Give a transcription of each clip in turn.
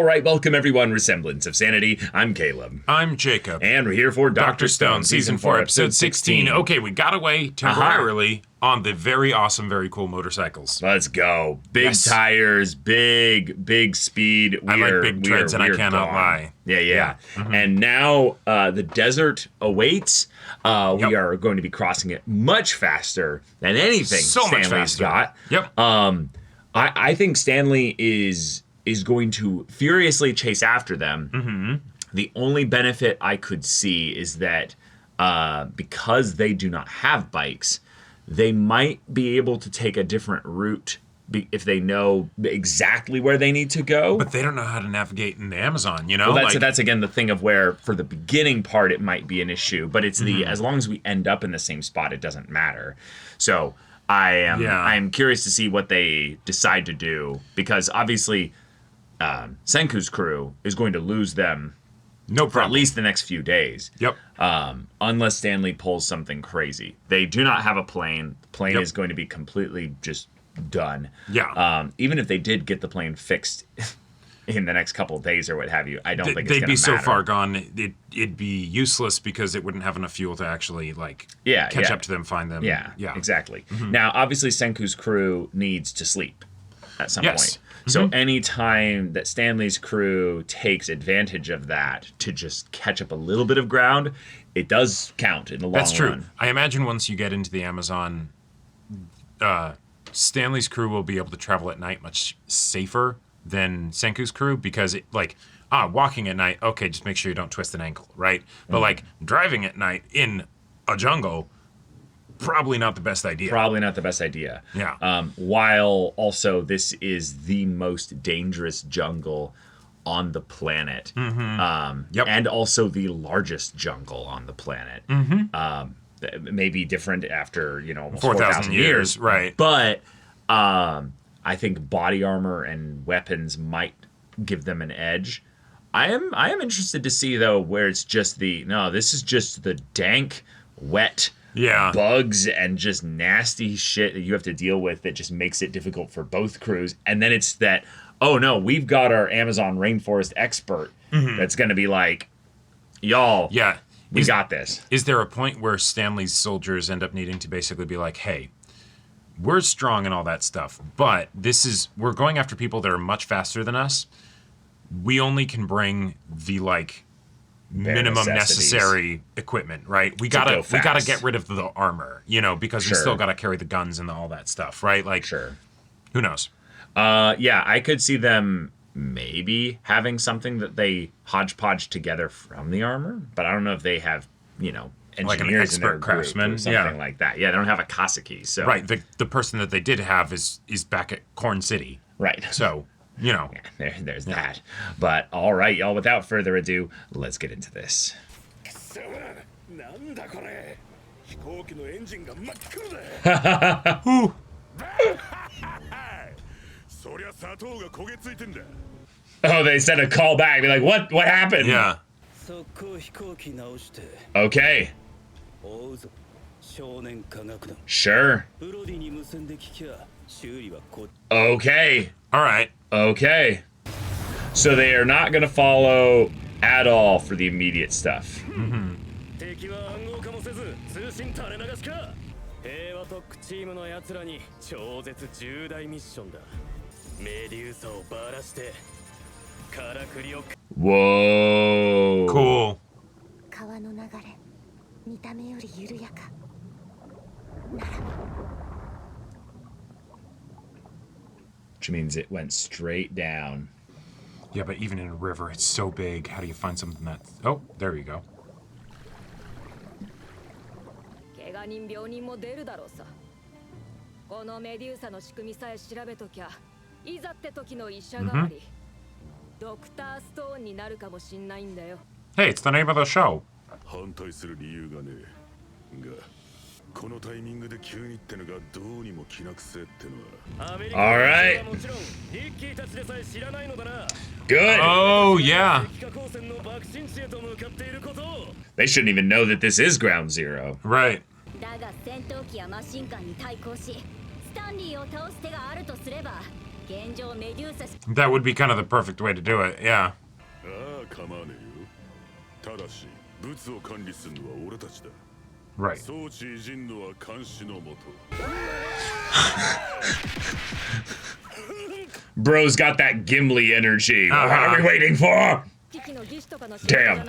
All right, welcome everyone, Semblance of Sanity. I'm Caleb. I'm Jacob. And we're here for Dr. Stone, Season 4, Episode 16. Okay, we got away temporarily on the very awesome, very cool motorcycles. Let's go. Big tires, big speed. I like big treads, and I cannot lie. Yeah. Mm-hmm. And now the desert awaits. We are going to be crossing it much faster than anything Stanley's got. Yep. I think Stanley is going to furiously chase after them. Mm-hmm. The only benefit I could see is that because they do not have bikes, they might be able to take a different route if they know exactly where they need to go. But they don't know how to navigate in the Amazon, you know? Well, that's again the thing of where for the beginning part it might be an issue, but it's as long as we end up in the same spot, it doesn't matter. So I am curious to see what they decide to do, because obviously Senku's crew is going to lose them for at least the next few days. Yep. Unless Stanley pulls something crazy. They do not have a plane. The plane is going to be completely just done. Yeah. Even if they did get the plane fixed in the next couple of days or what have you, I don't think it's going to matter. They'd be so far gone, it'd be useless because it wouldn't have enough fuel to actually catch up to them, find them. Yeah, exactly. Mm-hmm. Now, obviously, Senku's crew needs to sleep at some point. So any time that Stanley's crew takes advantage of that to just catch up a little bit of ground, it does count in the long run. That's true. I imagine once you get into the Amazon, Stanley's crew will be able to travel at night much safer than Senku's crew, because walking at night, okay, just make sure you don't twist an ankle, right? But driving at night in a jungle, probably not the best idea. Yeah. While also this is the most dangerous jungle on the planet. Mm-hmm. And also the largest jungle on the planet. Mm-hmm. Maybe different after, almost 4,000 years. Right. But I think body armor and weapons might give them an edge. I am interested to see, though, where it's just this is just the dank, wet bugs and just nasty shit that you have to deal with that just makes it difficult for both crews. And then it's that, oh no, we've got our Amazon rainforest expert that's going to be like, y'all, we got this. Is there a point where Stanley's soldiers end up needing to basically be like, hey, we're strong and all that stuff, but we're going after people that are much faster than us. We only can bring the minimum necessary equipment, right? We gotta get rid of the armor, because we still gotta carry the guns and all that stuff, right? Who knows? I could see them maybe having something that they hodgepodge together from the armor, but I don't know if they have, engineers like an expert in their craftsman, or something like that. Yeah, they don't have a Kaseki, so right. The person that they did have is back at Corn City, right? So. There's that. But all right, y'all, without further ado, let's get into this. Oh, they sent a call back. They're like, what happened? Yeah. Okay. Sure. Okay. All right. Okay. So they are not going to follow at all for the immediate stuff. Mm-hmm. Whoa. Cool. Which means it went straight down. Yeah, but even in a river, it's so big. How do you find something that... Oh, there you go. Hey, it's the name of the show. All right. Good. Oh, yeah. They shouldn't even know that this is Ground Zero. Right. That would be kind of the perfect way to do it, yeah. Right. Bro's got that Gimli energy. What are we waiting for? Damn.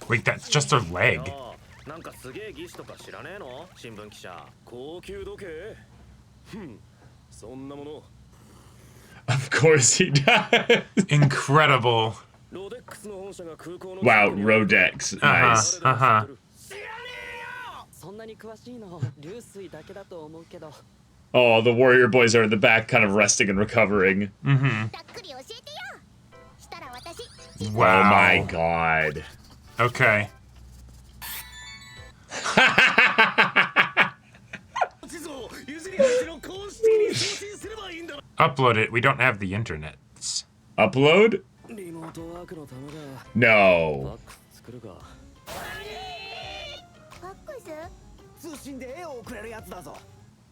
Wait, that's just her leg. Of course he does. Incredible. Wow, Rodex. Nice. Oh, the warrior boys are in the back kind of resting and recovering. Wow. Oh my god. Okay. Upload it. We don't have the internet. Upload? No.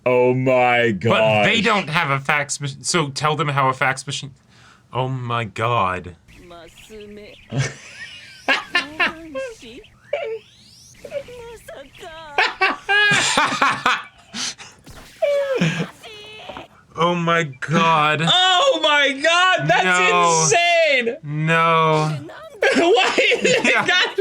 Oh my god. But they don't have a fax machine. So tell them how a fax machine. Oh my god. Oh my god. Oh my god, that's insane! No. Why is it got...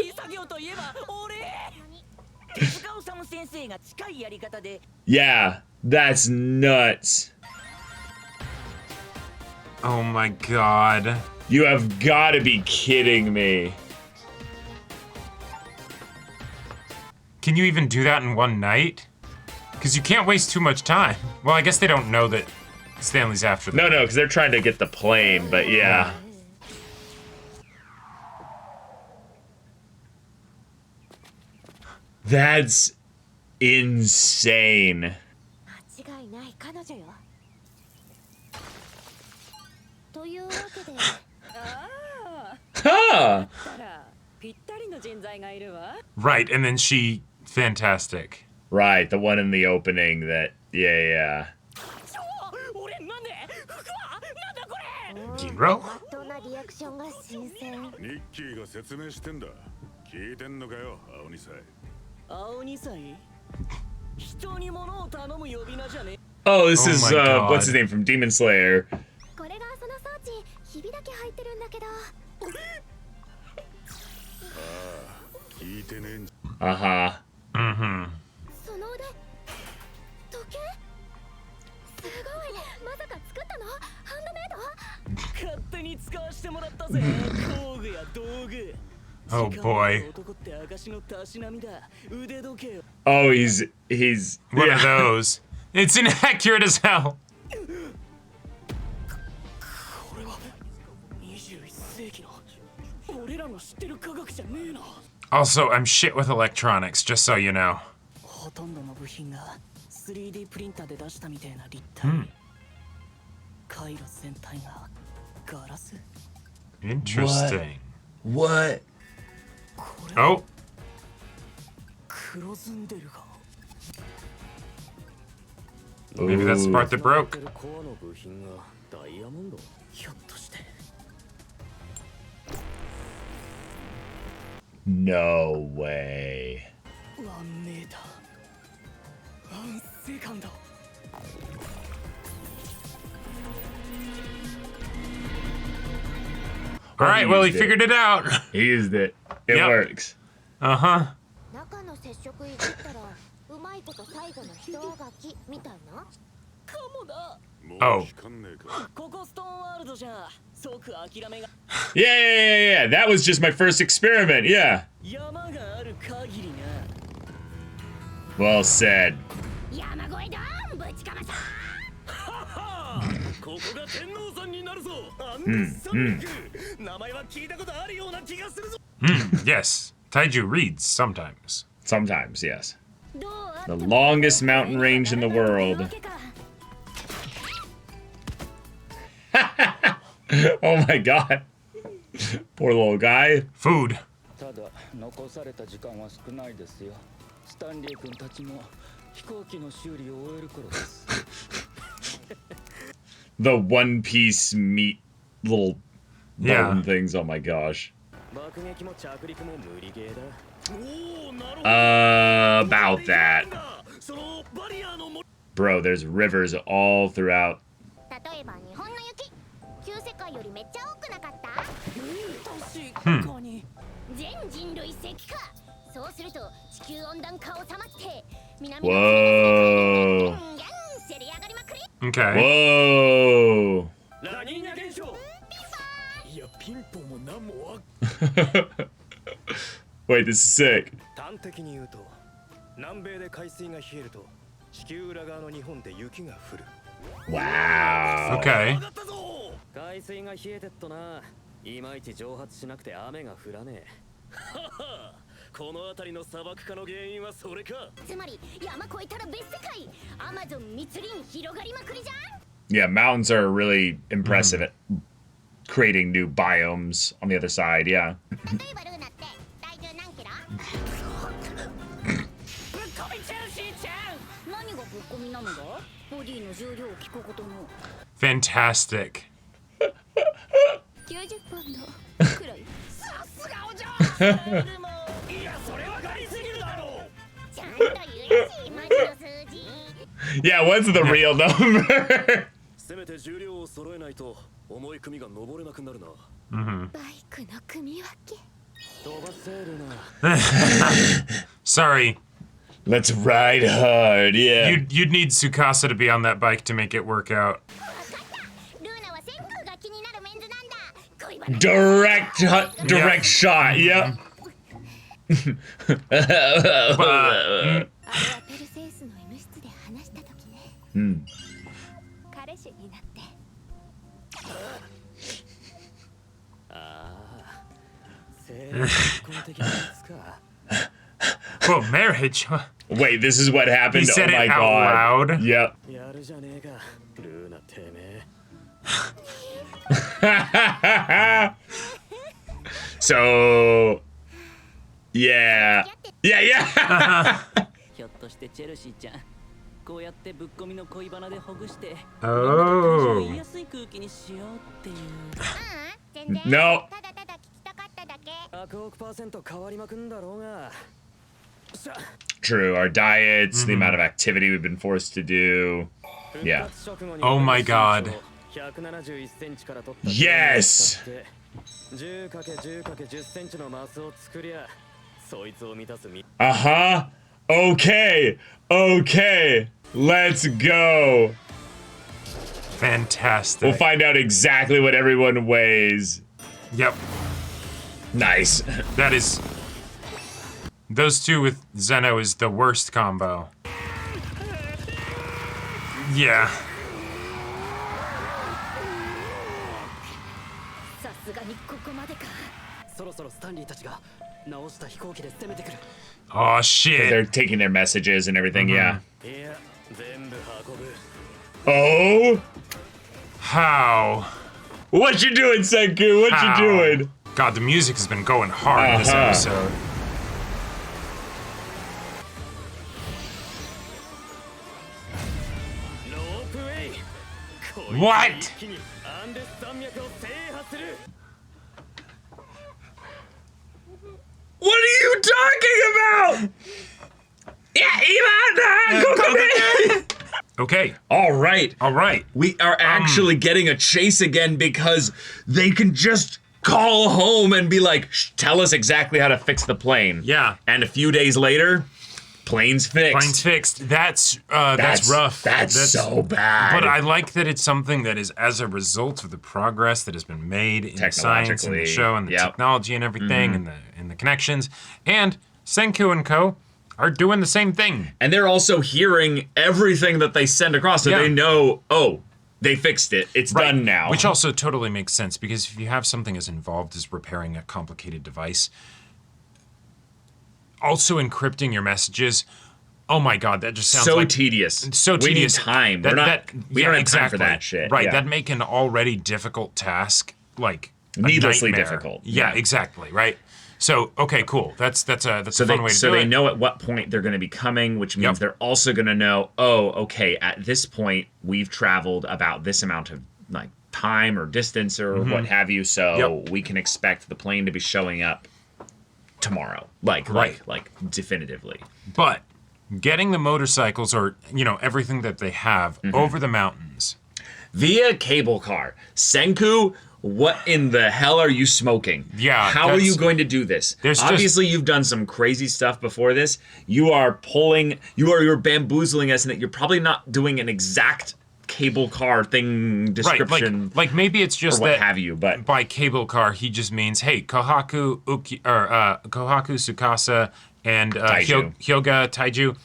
Yeah, that's nuts. Oh my god. You have got to be kidding me. Can you even do that in one night? Because you can't waste too much time. Well, I guess they don't know that Stanley's after them. No, because they're trying to get the plane, but yeah. That's insane. Huh. Right, and then she... Fantastic. Right, the one in the opening that... Yeah. Giro? Oh, this is, my God. what's his name from Demon Slayer? Uh-huh. Mm-hmm. Oh boy. Oh, he's One of those. It's inaccurate as hell. Also, I'm shit with electronics, just so you know. Interesting. What? Oh. Maybe that's the part that broke. No way. All right, well, he figured it out. He used it. It Yep. works. Uh-huh. Oh. Yeah. That was just my first experiment. Yeah. Well said. Yes. Taiju reads sometimes. Sometimes, yes. The longest mountain range in the world. Oh my god. Poor little guy. Food. The One Piece meat little Yeah. bone things. Oh my gosh. 爆撃も着陸も無理ゲーだ。 About that. そのバリアのも Bro, there's rivers all throughout. 例えば日本の雪旧世界よりめっちゃ多くなかった？確かに。全人類石化。そうすると地球温暖化収まって南 Whoa. せり上がりまくり。 Okay. Whoa. ラニーニャ現象。いやピンポンもなんもわ Wait, this is sick. 端的に言うと南米で海水が冷えると地球裏側の日本で雪が降る。 Wow. Okay. 上がったぞ。海水が冷えてっとないまいち蒸発しなくて雨が降らねえ。ははこの辺りの砂漠化の原因はそれか。つまり山越えたら別世界。アマゾン密林広がりまくりじゃん。 Yeah, mountains are really impressive at creating new biomes on the other side. Yeah. 例えばルーナって体重何キロ？ぶっ込みチェルシーちゃん。何がぶっ込みなのだ？ボディの重量を聞くことの。 Fantastic. 90ポンドくらい。さすがお嬢。いやそれはガリすぎるだろう。ちゃんと言うらしいマジの数字。 Yeah, what's the real number? せめて重量を揃えないと重い組が登れなくなるな。バイクの組み分け。飛ばせるな。 Sorry. Let's ride hard. Yeah. You'd need Tsukasa to be on that bike to make it work out. ルーナは旋風が気になるメンズなんだ。恋バナ Direct shot. Yep. but, あれはペルセウスの M 室で話した時ね。彼氏になって。結婚的なやつか。 well, marriage. Wait, this is what happened. He said oh my it out god. loud. Yep. やるじゃねえか。ルーナてめえ。 So, yeah. Yeah. ひょっとしてチェルシーちゃん、こうやってぶっ込みの恋バナでほぐして、 Oh. 言いやすい空気にしようっていう。全然。 No. ただただ聞きたかっただけ。100億%変わりまくんだろうが。さ True. Our diets, the amount of activity we've been forced to do. Yeah. Oh my god. 171センチから取った Yes! 10×10×10 センチのマスを作りゃそいつを満たすみ Uh-huh. Okay. Okay. Let's go. Fantastic. We'll find out exactly what everyone weighs. Yep. Nice. That is. Those two with Zeno is the worst combo. Yeah. さすがにここまでか。そろそろスタンリーたちが直した飛行機で攻めてくる Oh shit. They're taking their messages and everything, yeah. いや全部運ぶ Oh? How? What you doing, Senku? What How? you doing? God, the music has been going hard this Uh-huh. episode. What? 一気にアンデス山脈を制覇する What are you talking about? Yeah, Ivan! Okay. All right. All right. We are actually getting a chase again because they can just call home and be like, tell us exactly how to fix the plane. Yeah. And a few days later, plane's fixed. Plane's fixed. That's rough. That's so bad. But I like that it's something that is as a result of the progress that has been made in the science and the show and the technology and everything and the connections. And Senku and Co. are doing the same thing. And they're also hearing everything that they send across, so they know, oh, they fixed it. It's done now. Which also totally makes sense, because if you have something as involved as repairing a complicated device, also encrypting your messages, oh my god, that just sounds so like tedious. so tedious. We need time. We don't have time for that shit. Right, Yeah. that'd make an already difficult task like a Needlessly nightmare. difficult. Yeah, exactly. Right. So okay, cool. That's a fun way to do it. So they know at what point they're going to be coming, which means they're also going to know, oh, okay, at this point we've traveled about this amount of like time or distance or what have you, so Yep. we can expect the plane to be showing up tomorrow, like definitively. But getting the motorcycles or, everything that they have over the mountains. Via cable car. Senku, what in the hell are you smoking? Yeah, How are you going to do this? Obviously, you've done some crazy stuff before this. You're bamboozling us in that you're probably not doing an exact cable car thing description. Right, like maybe it's just or what that have you, but by cable car he just means, hey, Kohaku Tsukasa and Hyoga Taiju,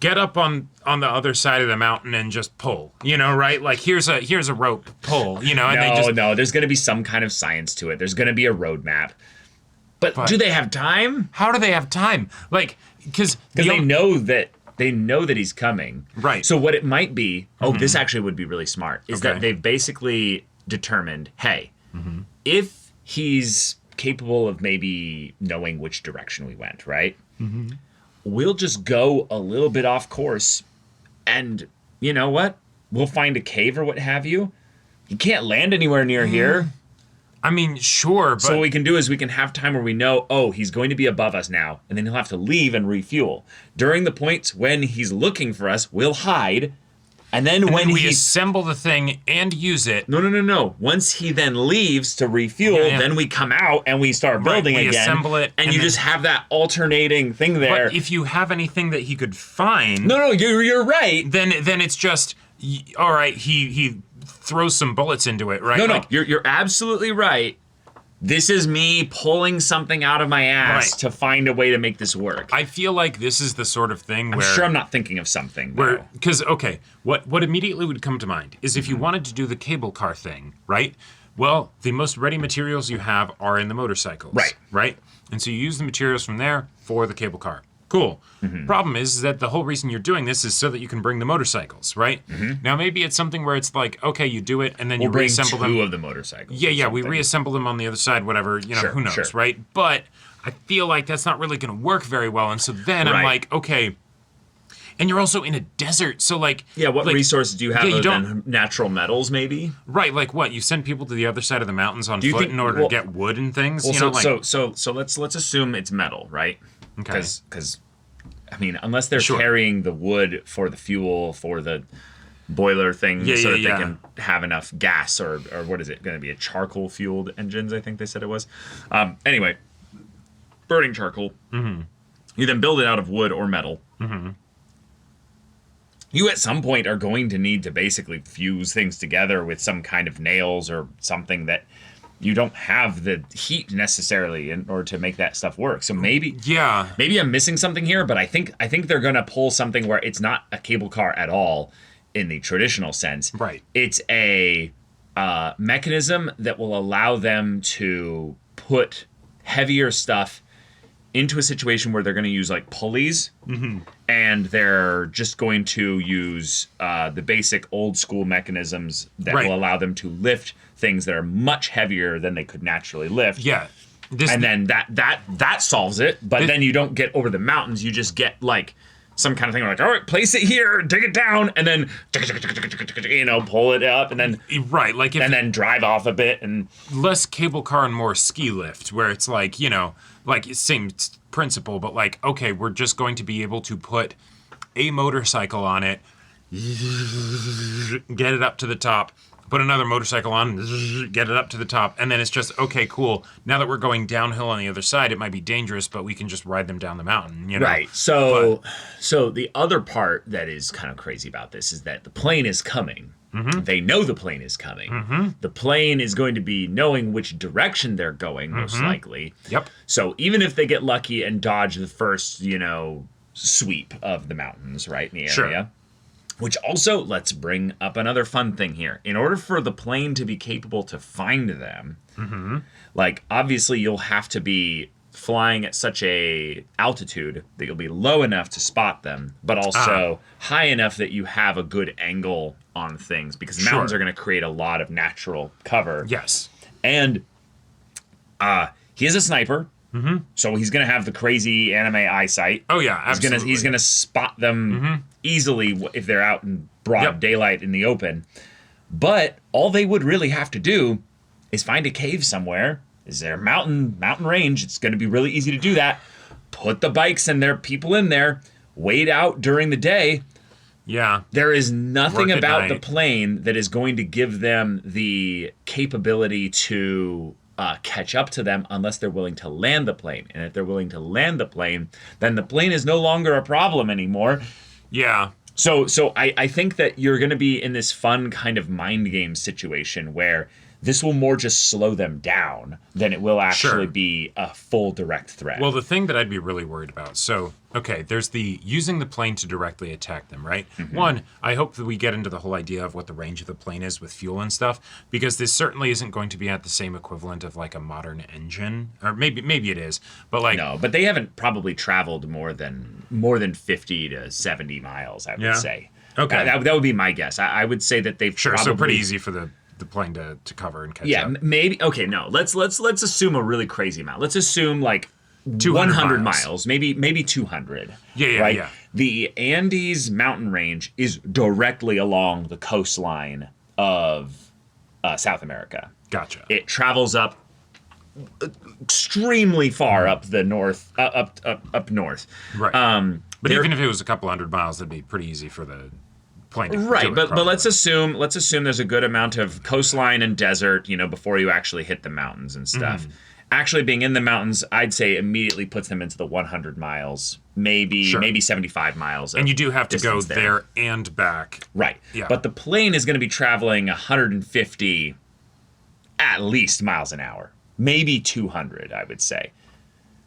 get up on the other side of the mountain and just pull, right? Like here's a rope, pull, and no, there's going to be some kind of science to it. There's going to be a roadmap. But do they have time? How do they have time? Like, because they know that he's coming. Right. So what it might be, this actually would be really smart, is that they've basically determined, hey, if he's capable of maybe knowing which direction we went, right? We'll just go a little bit off course, and you know what? We'll find a cave or what have you. You can't land anywhere near here. I mean, sure, but... So what we can do is we can have time where we know, he's going to be above us now, and then he'll have to leave and refuel. During the points when he's looking for us, we'll hide, and then when we assemble the thing and use it... No. Once he then leaves to refuel, then we come out and we start building again. We assemble it. And you just have that alternating thing there. But if you have anything that he could find... No, you're right. Then it's just, all right, he throws some bullets into it, right? No, you're absolutely right. This is me pulling something out of my ass to find a way to make this work. I feel like this is the sort of thing where... I'm sure I'm not thinking of something. Because, what immediately would come to mind is if you wanted to do the cable car thing, right? Well, the most ready materials you have are in the motorcycles. Right? And so you use the materials from there for the cable car. Cool. Problem is that the whole reason you're doing this is so that you can bring the motorcycles, right? Now, maybe it's something where it's like, okay, you do it, and then you reassemble them. Two of the motorcycles. Yeah, we reassemble them on the other side, whatever, who knows, right? But I feel like that's not really going to work very well, and so then I'm like, okay, and you're also in a desert, so like... Yeah, what resources do you have other than natural metals, maybe? Right, like what? You send people to the other side of the mountains on foot in order to get wood and things? Well, so let's assume it's metal, right? Okay. Because, I mean, unless they're carrying the wood for the fuel, for the boiler thing, so that they can have enough gas, or what is it going to be? A charcoal-fueled engines, I think they said it was. Anyway, burning charcoal. You then build it out of wood or metal. You at some point are going to need to basically fuse things together with some kind of nails or something that you don't have the heat necessarily in order to make that stuff work. So maybe I'm missing something here, but I think they're gonna pull something where it's not a cable car at all in the traditional sense. Right. It's a mechanism that will allow them to put heavier stuff into a situation where they're going to use like pulleys, and they're just going to use the basic old school mechanisms that will allow them to lift things that are much heavier than they could naturally lift. Yeah. And then that solves it, but then you don't get over the mountains, you just get like some kind of thing like, all right, place it here, dig it down, and then pull it up, and then and then drive off a bit, and less cable car and more ski lift, where it's like, like same principle, but like, okay, we're just going to be able to put a motorcycle on it, get it up to the top, put another motorcycle on, get it up to the top, and then it's just, okay, cool. Now that we're going downhill on the other side, it might be dangerous, but we can just ride them down the mountain, Right. So the other part that is kind of crazy about this is that the plane is coming. They know the plane is coming. The plane is going to be knowing which direction they're going, most likely. Yep. So even if they get lucky and dodge the first, sweep of the mountains, right, in the area. Which also, let's bring up another fun thing here. In order for the plane to be capable to find them, like, obviously you'll have to be flying at such a altitude that you'll be low enough to spot them, but also high enough that you have a good angle on things, because the mountains are going to create a lot of natural cover. Yes. And he is a sniper, so he's going to have the crazy anime eyesight. Oh, yeah, absolutely. He's gonna spot them easily if they're out in broad daylight in the open. But all they would really have to do is find a cave somewhere. Is there a mountain range? It's going to be really easy to do that. Put the bikes and their people in there. Wait out during the day. Yeah. There is nothing Work at about the night. plane that is going to give them the capability to catch up to them unless they're willing to land the plane. And if they're willing to land the plane, then the plane is no longer a problem anymore. Yeah. So I think that you're going to be in this fun kind of mind game situation where this will more just slow them down than it will actually Sure. be a full direct threat. Well, the thing that I'd be really worried about, so, okay, there's the using the plane to directly attack them, right? One, I hope that we get into the whole idea of what the range of the plane is with fuel and stuff, because this certainly isn't going to be at the same equivalent of like a modern engine, or maybe it is, but like, no, but they haven't probably traveled more than 50 to 70 miles, I would Yeah? say. Okay. That would be my guess. I would say that they've sure, probably, so pretty easy for the plane to cover and catch Yeah, up. maybe. Okay, no. Let's assume a really crazy amount. Let's assume like 200 100 miles. miles, maybe 200. Yeah, right? yeah. The Andes mountain range is directly along the coastline of South America. Gotcha. It travels up extremely far up the north, up north. Right. But there- even if it was a couple hundred miles, that'd be pretty easy for the plane to do Right, it but properly. let's assume there's a good amount of coastline and desert, before you actually hit the mountains and stuff. Actually being in the mountains, I'd say immediately puts them into the 100 miles, maybe Sure. 75 miles. And you do have to go distance there and back. Right. Yeah. But the plane is going to be traveling 150 at least miles an hour. Maybe 200, I would say.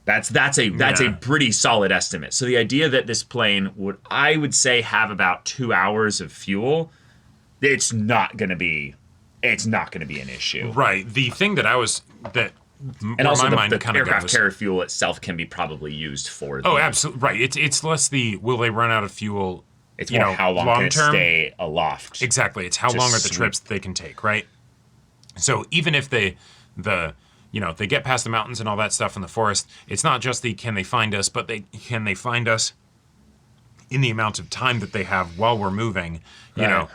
That's a Yeah. pretty solid estimate. So the idea that this plane would, I would say, have about 2 hours of fuel, it's not going to be an issue. Right. The thing that And where also my mind the kind of aircraft goes. carrier fuel itself can be probably used for Oh, absolutely. Right. It's less the will they run out of fuel? It's you more know, how long can it long-term? stay aloft. Exactly. It's how Just long are the sweep. trips that they can take, right? So even if they get past the mountains and all that stuff in the forest, it's not just the can they find us, but can they find us in the amount of time that they have while we're moving, Right.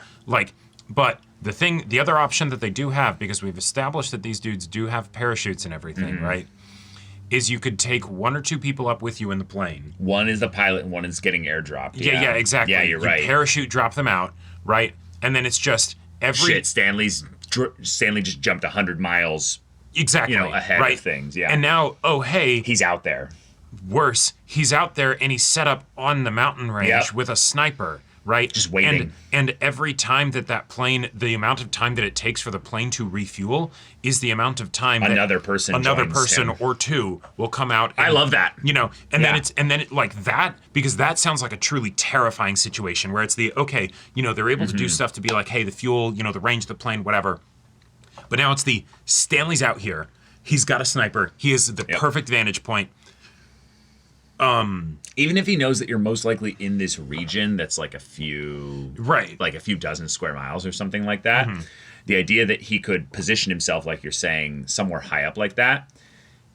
but the other option that they do have, because we've established that these dudes do have parachutes and everything, right? Is you could take one or two people up with you in the plane. One is the pilot and one is getting airdropped. Yeah, exactly. Yeah, you're You right. parachute drop them out, right? And then it's just every Shit, Stanley just jumped 100 miles exactly ahead right? of things. Yeah. And now, oh hey, He's out there. worse, he's out there and he's set up on the mountain range Yep. with a sniper, right? Just waiting. And every time that plane, the amount of time that it takes for the plane to refuel is the amount of time Another that person another joins person him. or two will come out. And, I love that. And Yeah. then it like that, because that sounds like a truly terrifying situation where it's they're able to do stuff to be like, hey, the fuel, the range of the plane, whatever. But now it's Stanley's out here. He's got a sniper. He has the Yep. perfect vantage point. Even if he knows that you're most likely in this region that's like a few dozen square miles or something like that, the idea that he could position himself, like you're saying, somewhere high up like that,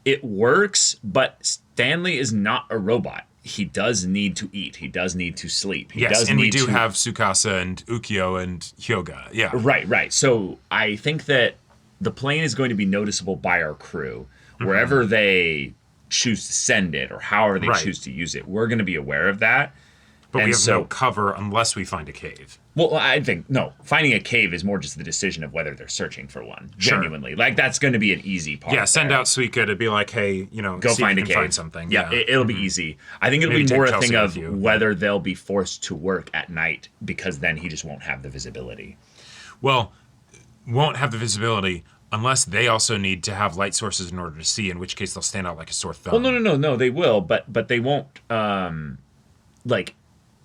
it works, but Stanley is not a robot. He does need to eat. He does need to sleep. He Yes, does and we need do to have Tsukasa and Ukyo and Hyoga. Yeah. Right. So I think that the plane is going to be noticeable by our crew. Wherever they choose to send it or however they Right. choose to use it, we're going to be aware of that. But And we have so- no cover unless we find a cave. Well, I think, no, finding a cave is more just the decision of whether they're searching for one. Sure. Genuinely. Like, that's going to be an easy part. Yeah, send there. out Suika to be like, hey, Go see find if a you can cave. find something. Yeah, it'll be easy. I think it'll Maybe be take more a Chelsea thing of with you. whether they'll be forced to work at night because then he just won't have the visibility. Well, won't have the visibility unless they also need to have light sources in order to see, in which case they'll stand out like a sore thumb. Well, no, they will, but they won't. Like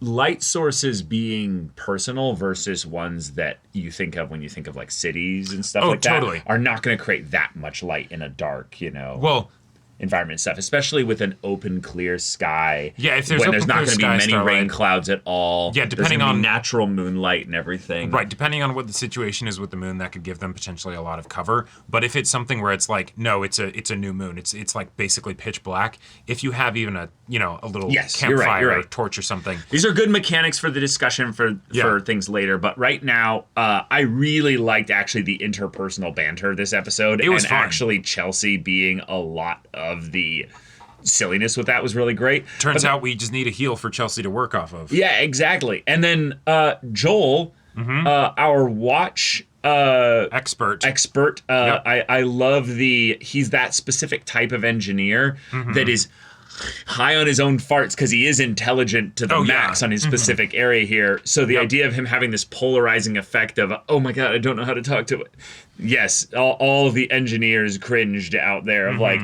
light sources being personal versus ones that you think of when you think of like cities and stuff Oh, like that totally. are not going to create that much light in a dark. Well, environment stuff, especially with an open, clear sky. Yeah, if there's when open, there's not clear going to be sky, many starlight. rain clouds at all. Yeah, There's depending gonna be on- natural moonlight and everything. Right, depending on what the situation is with the moon, that could give them potentially a lot of cover. But if it's something where it's like, no, it's a new moon, it's like basically pitch black. If you have even a little Yes, you're campfire right. or torch or something. These are good mechanics for the discussion for things later, but right now, I really liked actually the interpersonal banter this episode. It was and fun. actually Chelsea being a lot of the silliness with that was really great. Turns out we just need a heel for Chelsea to work off of. Yeah, exactly. And then Joel, our watch Expert. Yep. I love he's that specific type of engineer that is high on his own farts because he is intelligent to the max on his specific area here. So the idea of him having this polarizing effect of, oh my God, I don't know how to talk to it. Yes, all of the engineers cringed out there of like,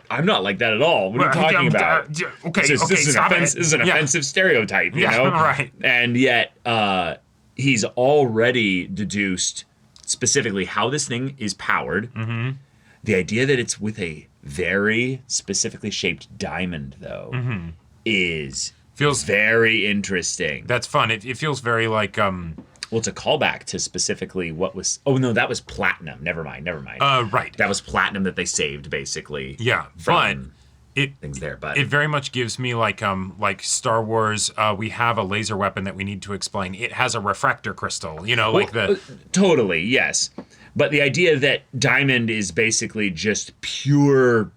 I'm not like that at all. What are you talking about? Okay, This is an offensive stereotype, you know? Right. And yet, he's already deduced specifically how this thing is powered. The idea that it's with a very specifically shaped diamond, though, feels very interesting. That's fun. It feels very like Well, it's a callback to specifically what was. Oh no, that was platinum. Never mind. right. That was platinum that they saved, basically. Yeah, but from it things there, but it very much gives me like Star Wars. We have a laser weapon that we need to explain. It has a refractor crystal. Like the totally, yes. But the idea that diamond is basically just pure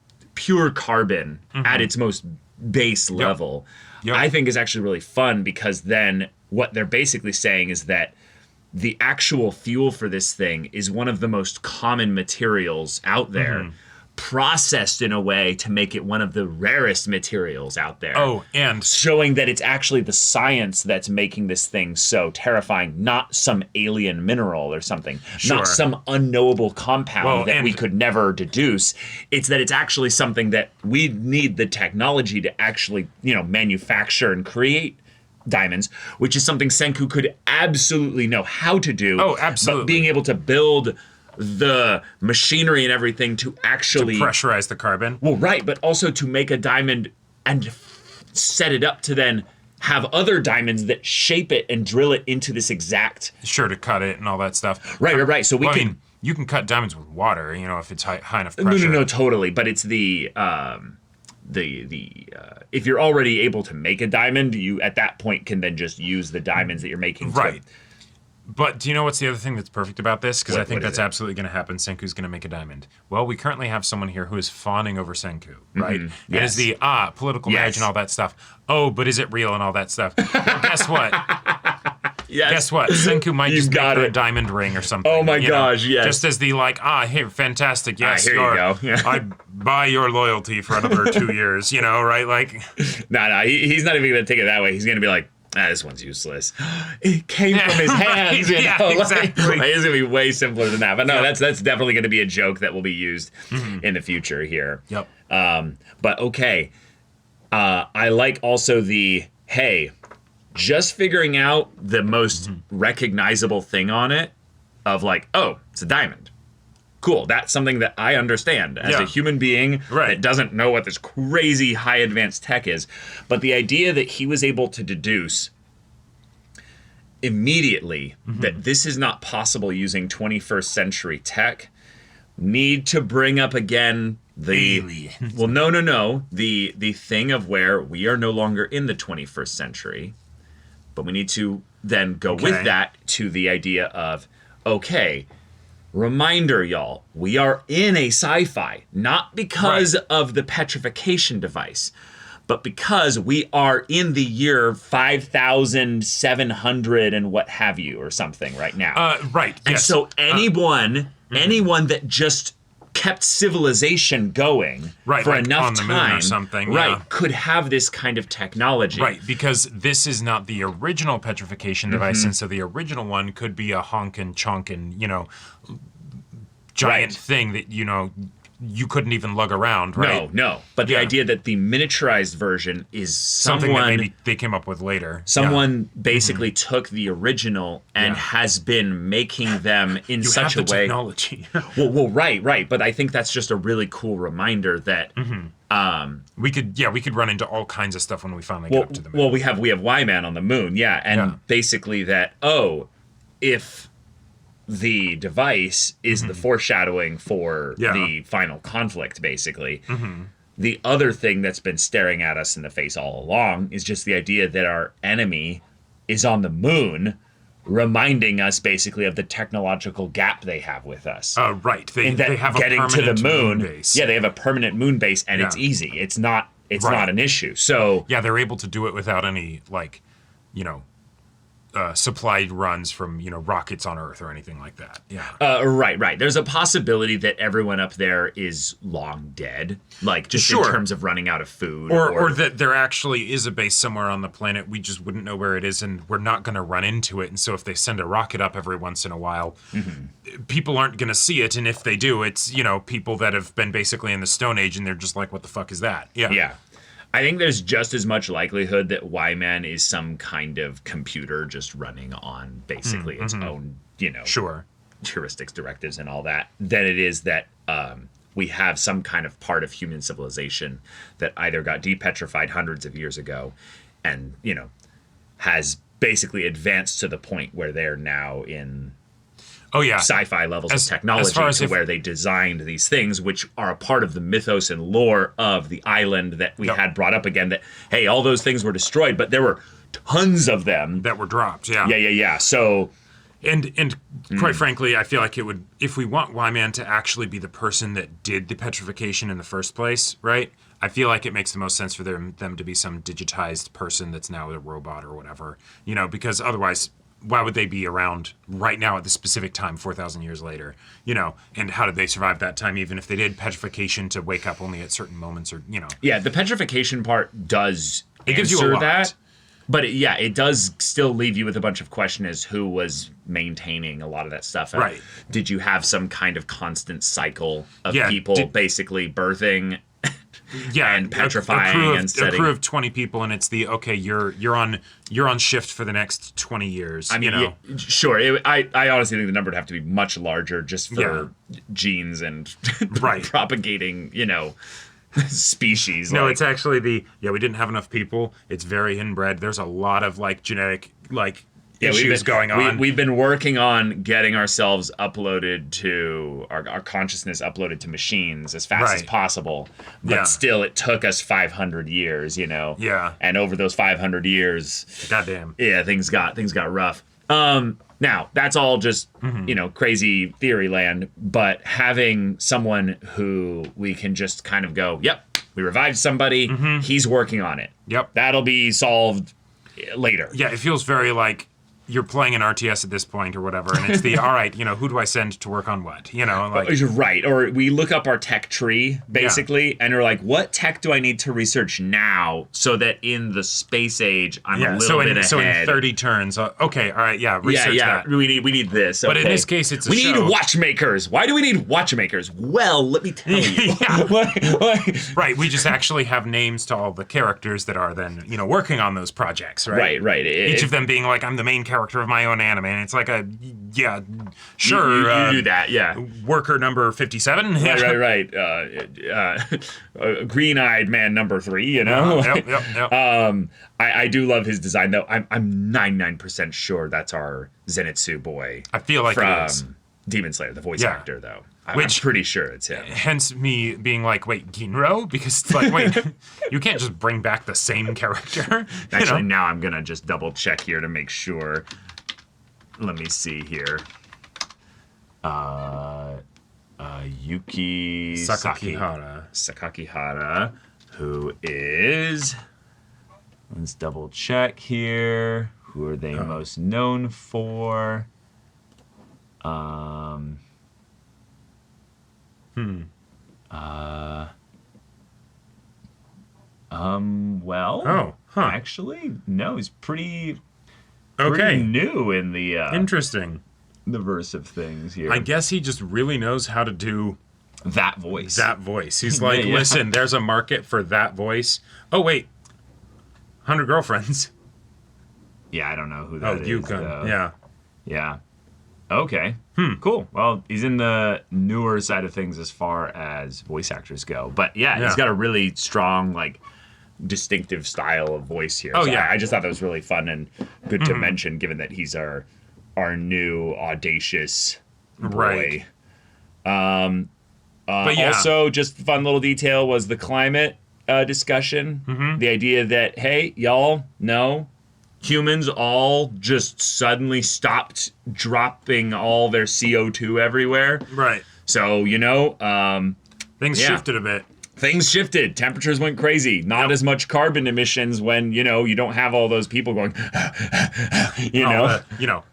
carbon at its most base level, Yep. I think is actually really fun, because then what they're basically saying is that the actual fuel for this thing is one of the most common materials out there, processed in a way to make it one of the rarest materials out there. Oh, and Showing that it's actually the science that's making this thing so terrifying, not some alien mineral or something, Sure. not some unknowable compound Well, that we and- could never deduce. It's that it's actually something that we need the technology to actually, manufacture and create diamonds, which is something Senku could absolutely know how to do. Oh, absolutely. But being able to build the machinery and everything to actually pressurize the carbon. well, right, but also to make a diamond and set it up to then have other diamonds that shape it and drill it into this exact. Sure, to cut it and all that stuff. Right. So we Well, can. I mean, you can cut diamonds with water, if it's high enough pressure. No, totally. But it's the if you're already able to make a diamond, you at that point can then just use the diamonds that you're making. Right. But do you know what's the other thing that's perfect about this? Because I think what is that's it? absolutely going to happen. Senku's going to make a diamond. Well, we currently have someone here who is fawning over Senku, right? And Yes. is the political marriage Yes. and all that stuff. Oh, but is it real and all that stuff? Well, guess what? Yes. Guess what? Senku might You've just make got her a it. diamond ring or something. Oh my gosh, yes. Just as the here, fantastic. Yes, here you go. Yeah. I buy your loyalty for another 2 years. Right? Like, No, he's not even going to take it that way. He's going to be like, this one's useless. It came from his hands. Yeah, exactly. It's going to be way simpler than that. But no, that's definitely going to be a joke that will be used in the future here. Yep. But okay. I like also just figuring out the most recognizable thing on it of like, oh, it's a diamond. Cool. That's something that I understand as a human being that doesn't know what this crazy high advanced tech is. But the idea that he was able to deduce immediately that this is not possible using 21st century tech, need to bring up again the Aliens. well, no, the thing of where we are no longer in the 21st century, but we need to then go with that to the idea of, okay, reminder, y'all, we are in a sci-fi, not because of the petrification device, but because we are in the year 5,700 and what have you, or something right now. right. And Yes. so anyone that just kept civilization going for like enough on the moon or time, something, could have this kind of technology. Right, because this is not the original petrification device, and so the original one could be a honkin' chonkin', giant thing that, you couldn't even lug around, right? No. But the Yeah. idea that the miniaturized version is Something someone that maybe they came up with later. someone basically took the original and Yeah. has been making them in You such a have the way. technology. Well, right. But I think that's just a really cool reminder that we could run into all kinds of stuff when we finally get up to the moon. well, we have Y-Man on the moon, yeah, and Yeah. basically that if the device is the foreshadowing for Yeah. the final conflict, basically. The other thing that's been staring at us in the face all along is just the idea that our enemy is on the moon, reminding us basically of the technological gap they have with us. Right. They And that have getting a to the permanent moon, base. yeah, they have a permanent moon base, and it's Yeah. easy. It's not Right. not an issue. So Yeah, they're able to do it without any, like, supplied runs from, rockets on Earth or anything like that. Yeah. right. There's a possibility that everyone up there is long dead, like just in Sure. terms of running out of food, Or that there actually is a base somewhere on the planet. We just wouldn't know where it is, and we're not going to run into it. And so if they send a rocket up every once in a while, people aren't going to see it. And if they do, it's, people that have been basically in the Stone Age, and they're just like, what the fuck is that? Yeah. Yeah. I think there's just as much likelihood that Y-Man is some kind of computer just running on basically its own, Sure. heuristics, directives, and all that, than it is that we have some kind of part of human civilization that either got depetrified hundreds of years ago and, has basically advanced to the point where they're now in Oh, yeah. sci-fi levels As of technology far as to if- where they designed these things, which are a part of the mythos and lore of the island that we Yep. had brought up again, that, hey, all those things were destroyed, but there were tons of them. That were dropped. Yeah. Yeah. So, And quite frankly, I feel like it would, if we want Y-Man to actually be the person that did the petrification in the first place, right? I feel like it makes the most sense for them to be some digitized person that's now a robot or whatever, because otherwise, why would they be around right now at this specific time, 4,000 years later, and how did they survive that time, even if they did petrification to wake up only at certain moments or. yeah, the petrification part does It gives you a answer lot. that. But it does still leave you with a bunch of questions as who was maintaining a lot of that stuff. Right. Did you have some kind of constant cycle of Yeah, people basically birthing Yeah, and petrifying and setting a crew of 20 people, and it's you're on shift for the next 20 years. I mean, sure. I honestly think the number would have to be much larger just for genes and Right. propagating, species. No, like- it's actually we didn't have enough people. It's very inbred. There's a lot of genetic issues going on. We've been working on getting ourselves uploaded to our consciousness uploaded to machines as fast as Right. possible, but Yeah. still it took us 500 years, Yeah. And over those 500 years, Goddamn. yeah, things got rough. Now that's all just crazy theory land, but having someone who we can just kind of go, yep, we revived somebody, he's working on it. Yep. That'll be solved later. Yeah, it feels very like you're playing an RTS at this point or whatever, and it's all right, who do I send to work on what? Right. Or we look up our tech tree, basically, and we're like, what tech do I need to research now so that in the space age I'm a little bit ahead? So in 30 turns, okay, all right, yeah, research that. We need this. But in okay. this case, it's a we show. need watchmakers. Why do we need watchmakers? Well, let me tell you. Right, we just actually have names to all the characters that are then, working on those projects, right? Right. Each of them being like, I'm the main character of my own anime, and it's like sure. You do that, yeah. Worker number 57. Right. Green-eyed man number 3, Yep. I do love his design, though. I'm 99% sure that's our Zenitsu boy. I feel like from it is. Demon Slayer, the voice Yeah. actor, though. I'm Which- pretty sure it's him. Hence me being like, wait, Ginro? Because it's like, wait, you can't just bring back the same character. Actually, now I'm gonna just double check here to make sure. Let me see here. Yuki Sakakihara, who is. Let's double check here. Who are they most known for? Well. Oh, huh. Actually, no. He's pretty Okay. new in the Interesting. the verse of things here. I guess he just really knows how to do That voice. That voice. He's like, Yeah. listen, there's a market for that voice. Oh, wait. 100 Girlfriends. Yeah, I don't know who that is. Yukon. though. Yeah. Yeah. Okay. Cool. Well, he's in the newer side of things as far as voice actors go. But yeah, he's got a really strong, like, distinctive style of voice here. Oh, So yeah. I just thought that was really fun and good to mention, given that he's our new audacious boy. Right. But yeah. Also, just a fun little detail was the climate discussion. The idea that, hey, y'all know humans all just suddenly stopped dropping all their CO2 everywhere. Right. So, Things Yeah. shifted a bit. things shifted. Temperatures went crazy. Not as much carbon emissions when, you don't have all those people going,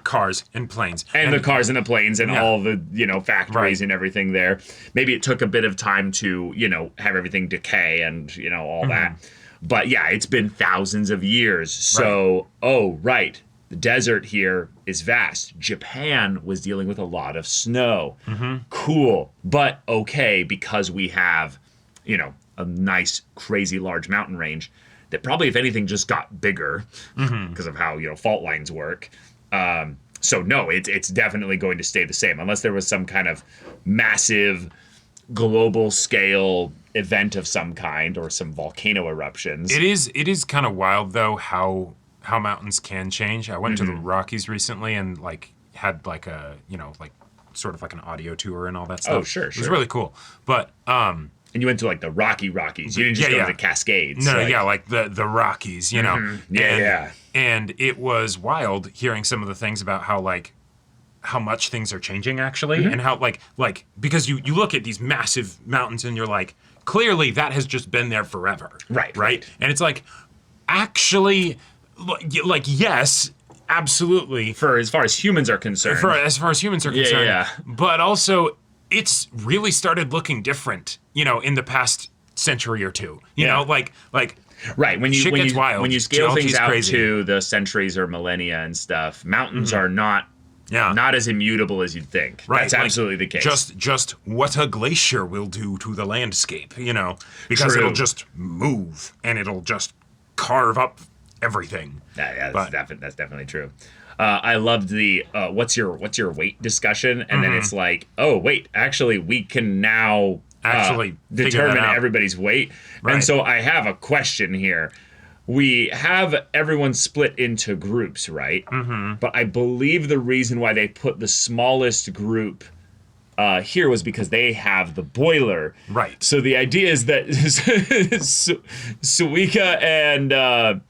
Cars and planes. and the cars and the planes and Yeah. all the factories Right. and everything there. Maybe it took a bit of time to have everything decay and all that, but yeah, it's been thousands of years. So the desert here is vast. Japan was dealing with a lot of snow. Cool, but okay, because we have a nice crazy large mountain range that probably, if anything, just got bigger because of how fault lines work. So no, it's definitely going to stay the same unless there was some kind of massive global scale event of some kind or some volcano eruptions. It is kind of wild though how mountains can change. I went to the Rockies recently and had a sort of like an audio tour and all that stuff. Oh, sure, It was sure. really cool. But And you went to the Rockies. You didn't just go to the Cascades. no, the Rockies, Yeah. And it was wild hearing some of the things about how much things are changing actually, and how because you look at these massive mountains and you're like, clearly that has just been there forever. Right. And it's actually yes, absolutely. For as far as humans are concerned. As far as humans are concerned. yeah. But also, it's really started looking different, in the past century or two. You know, Right. When Shit gets wild. when you scale Geology's things out crazy. to the centuries or millennia and stuff, mountains are not as immutable as you'd think. Right, That's absolutely the case. Just what a glacier will do to the landscape, because True. it'll just move and it'll just carve up everything. Yeah, But- that's definitely true. I loved the what's your weight discussion, and then it's like, oh wait, actually we can now Actually figure determine that out. everybody's weight. Right. And so I have a question here. We have everyone split into groups, right? But I believe the reason why they put the smallest group here was because they have the boiler. Right. So the idea is that Suika and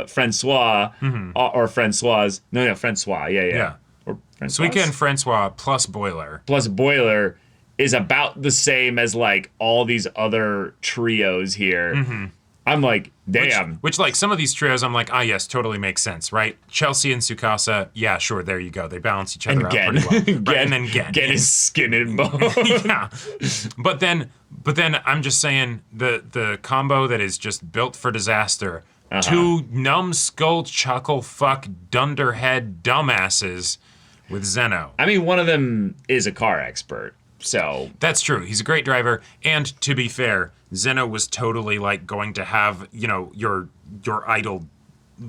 Francois, or Francoise, Francois, yeah. Or Francoise? Suika and Francois plus Boiler. Plus boiler is about the same as all these other trios here. I'm like, damn. Which some of these trios, I'm like, yes, totally makes sense, right? Chelsea and Tsukasa, yeah, sure, there you go. They balance each other out Gen. pretty well. Right? Gen, And then Gen. is skin and bone. Yeah. But then I'm just saying the combo that is just built for disaster. Two numbskull chuckle fuck dunderhead dumbasses with Zeno. I mean, one of them is a car expert, so That's true. He's a great driver, and to be fair, Zeno was totally going to have your idol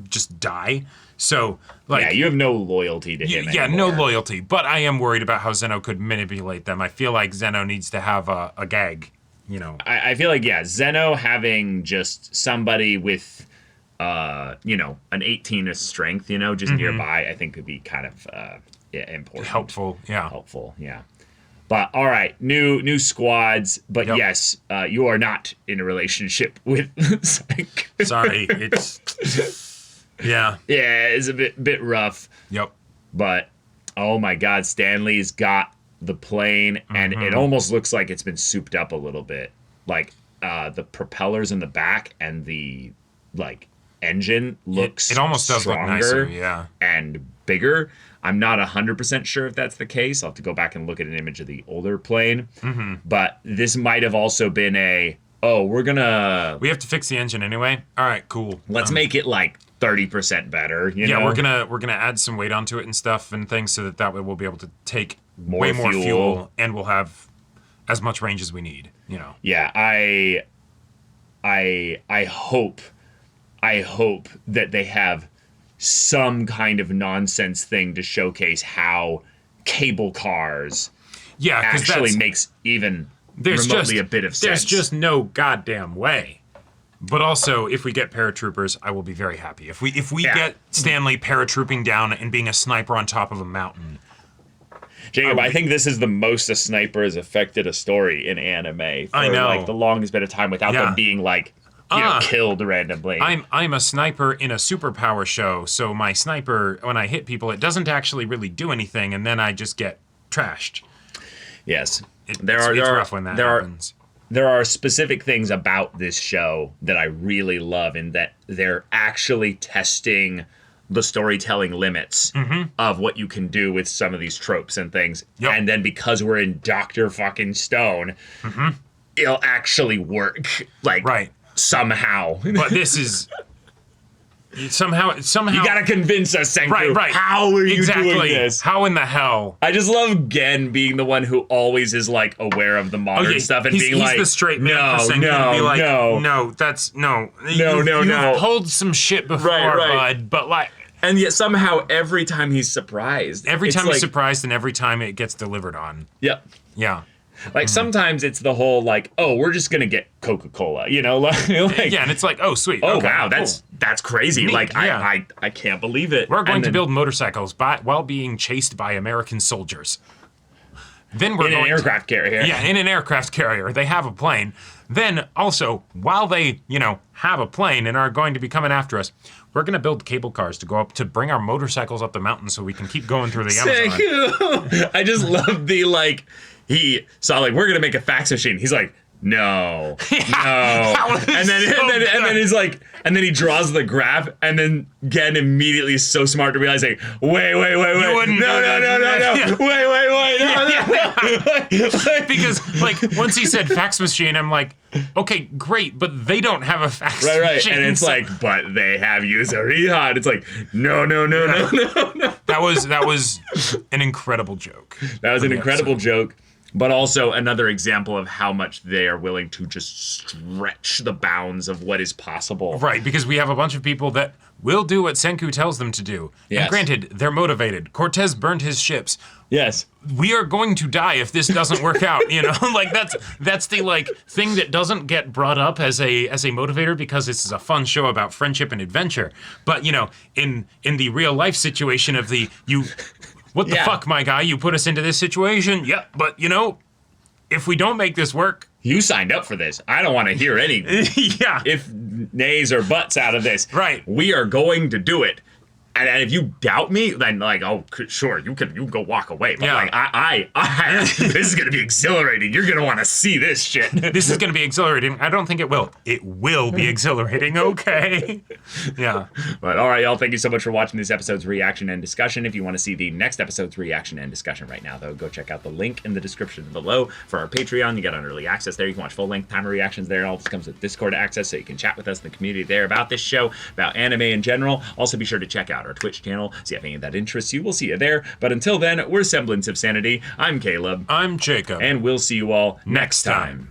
just die. So yeah, you have no loyalty to him. yeah, no anymore. loyalty. But I am worried about how Zeno could manipulate them. I feel like Zeno needs to have a gag. I feel like Zeno having just somebody with an 18 of strength, just nearby, I think could be kind of important. Helpful, yeah. Helpful, yeah. But all right, new squads. But Yep. yes, you are not in a relationship with Psych. Sorry, it's yeah. Yeah, it's a bit rough. Yep. But oh my God, Stanley's got the plane, and it almost looks like it's been souped up a little bit. The propellers in the back and the engine looks It almost does look stronger nicer, yeah. and bigger. I'm not 100% sure if that's the case. I'll have to go back and look at an image of the older plane. But this might have also been we have to fix the engine anyway. All right, cool. let's make it 30% better. Yeah, know? we're gonna add some weight onto it and stuff and things so that way we'll be able to take More way more fuel. fuel and we'll have as much range as we need, you know. Yeah, I hope that they have some kind of nonsense thing to showcase how cable cars Yeah, because actually makes even remotely a bit of sense. There's just no goddamn way. But also, if we get paratroopers, I will be very happy. If we get Stanley paratrooping down and being a sniper on top of a mountain. Jacob, I think this is the most a sniper has affected a story in anime for I know. like the longest bit of time without them being like killed randomly. I'm a sniper in a superpower show, so my sniper, when I hit people, it doesn't actually really do anything, and then I just get trashed. Yes. It's rough when that happens. There are specific things about this show that I really love in that they're actually testing the storytelling limits of what you can do with some of these tropes and things. Yep. And then because we're in Dr. fucking Stone, it'll actually work. Like, somehow. But this is... Somehow you gotta convince us, Senku. Right. How are you doing this? How in the hell? I just love Gen being the one who always is like aware of the modern stuff and being like, he's the straight man for Senku to be like, you've pulled some shit before, bud, but like. And yet somehow every time he's surprised. Every time he's surprised and every time it gets delivered on. Yep. Yeah. Like sometimes it's the whole like, oh, we're just gonna get Coca-Cola, you know? like, yeah, and it's like, oh, sweet. Oh, okay, wow, cool. that's crazy. Neat, like, yeah. I can't believe it. We're going to build motorcycles while being chased by American soldiers. Then we're in an aircraft carrier. Yeah, in an aircraft carrier. They have a plane. Then also, while they, have a plane and are going to be coming after us, we're going to build cable cars to go up to bring our motorcycles up the mountain so we can keep going through the Amazon. I just love the like. He saw like, we're gonna make a fax machine. He's like, no, and then he's like, and then he draws the graph, and then Gen immediately is so smart to realize like, wait, no, because like once he said fax machine, I'm like, okay, great, but they don't have a fax machine. And it's like, but they have Yuzuriha. And it's like, no. That was an incredible joke. That was an incredible joke. But also another example of how much they are willing to just stretch the bounds of what is possible. Right, because we have a bunch of people that will do what Senku tells them to do. Yes. And granted, they're motivated. Cortez burned his ships. Yes. We are going to die if this doesn't work out, Like that's the like thing that doesn't get brought up as a motivator because this is a fun show about friendship and adventure. But, in the real life situation of what the fuck, my guy? You put us into this situation? Yep, but if we don't make this work... You signed up for this. I don't want to hear any if nays or buts out of this. Right. We are going to do it. And if you doubt me, then like, oh, sure, you can go walk away. But like, I this is gonna be exhilarating. You're gonna want to see this shit. This is gonna be exhilarating. I don't think it will. It will be exhilarating. Okay. Yeah. But all right, y'all. Thank you so much for watching this episode's reaction and discussion. If you want to see the next episode's reaction and discussion right now, though, go check out the link in the description below for our Patreon. You get an early access there. You can watch full length timer reactions there. All this comes with Discord access, so you can chat with us in the community there about this show, about anime in general. Also, be sure to check out our Twitch channel, see if any of that interests you. We'll see you there. But until then, we're Semblance of Sanity. I'm Caleb. I'm Jacob. And we'll see you all next time.